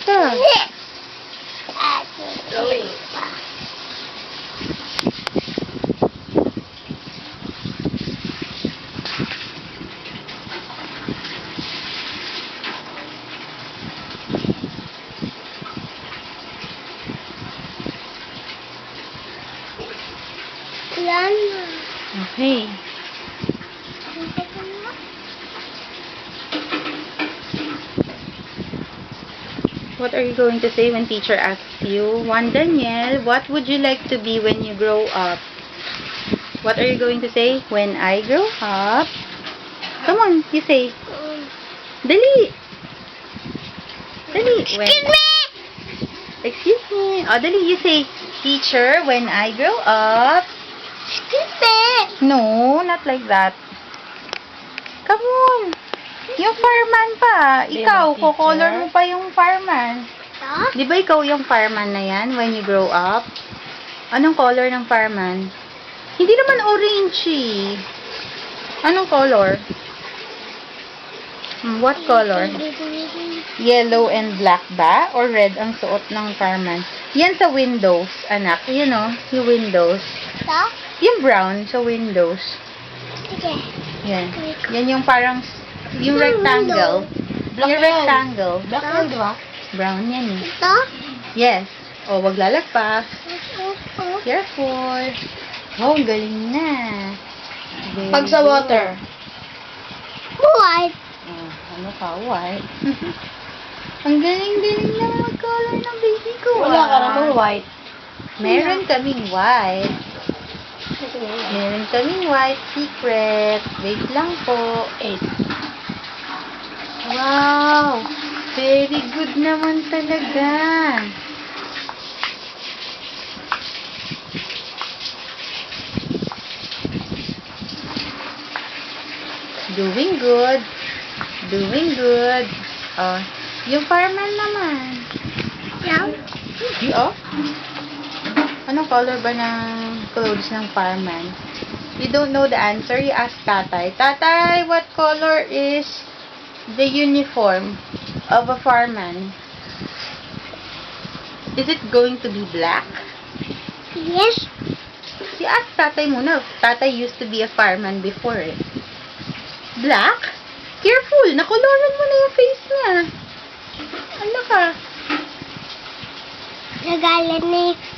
ka. Drawing. Yan. Okay. What are you going to say when teacher asks you, Juan Daniel, what would you like to be when you grow up? What are you going to say? When I grow up? Come on, you say. Dali! Dali! Excuse me! Excuse me. Oh, dali, you say, teacher, when I grow up. Excuse me! No, not like that. Come on. Yung fireman pa. Ikaw, teacher. kukolor mo pa yung fireman. Ito? Di ba ikaw yung fireman na yan when you grow up? Anong color ng fireman? Hindi naman orange eh. Anong color? What color? Yellow and black ba? Or red ang suot ng fireman? Yan sa windows, anak. You know, yung windows. Ito? Yung brown sa windows. Sige. Yan. Yan yung parang, yung rectangle. Black Yung yan. rectangle. Black yan, di ba? Brown yan eh. Ito? Yes. O, wag lalagpas. Ito? Careful. Oh, ang galing na. Very Pag sa good. water. White. Oh, ano ka, white? Ang galing-galing na mag-color ng baby ko. Wala ka ah. namang white. Meron kaming white. Meron kaming white secret. Wait lang po. 8. Wow! Very good naman talaga. Doing good. Doing good. Oh, yung fireman naman. Yan. Di oh. Anong color ba ng clothes ng fireman? You don't know the answer, you ask tatay. Tatay, what color is the uniform of a fireman? Is it going to be black? Yes. You ask tatay muna. Tatay used to be a fireman before eh. Black? Careful! Nakoloran mo na yung face niya. Ano ka?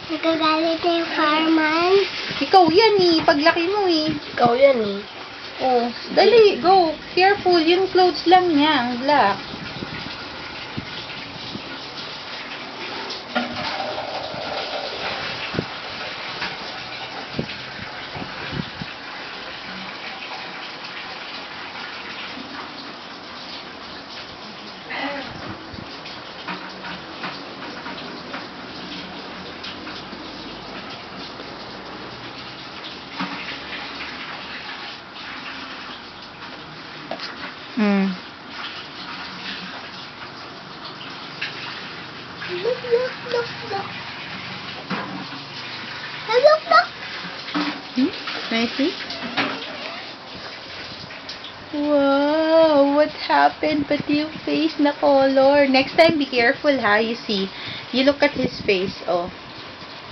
Nagagalit na yung fireman. Ikaw yan eh. Paglaki mo eh. Ikaw yan eh. Oh, dali, go. Careful, yung clothes lang niya, ang black. Hmm. Look, look, look, look. Look, look. Messi? Wow, what happened? Pati yung face na color. Next time, be careful ha. You see, you look at his face. Oh,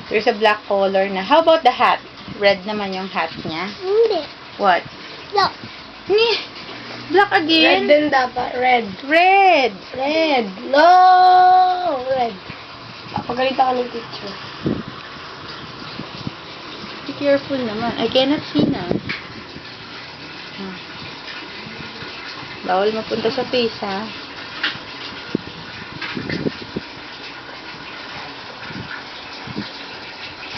there's a black color na. How about the hat? Red naman yung hat niya. Hindi. What? Look. Ni, black Red again? din dapat. Red. Red. Red. No! Red. Papagalitan ka ng teacher. Be careful naman. I cannot see na. Bawal mapunta sa face, ha?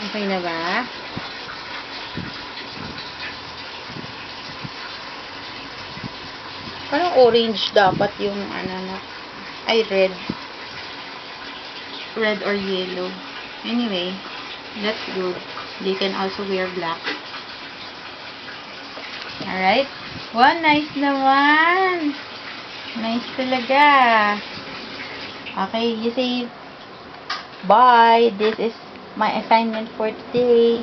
Okay na ba? Parang orange dapat yung ano na. Ay, red. Red or yellow. Anyway, that's good. They can also wear black. Alright? Wow, nice naman. Nice talaga. Okay, you say, bye. This is my assignment for today.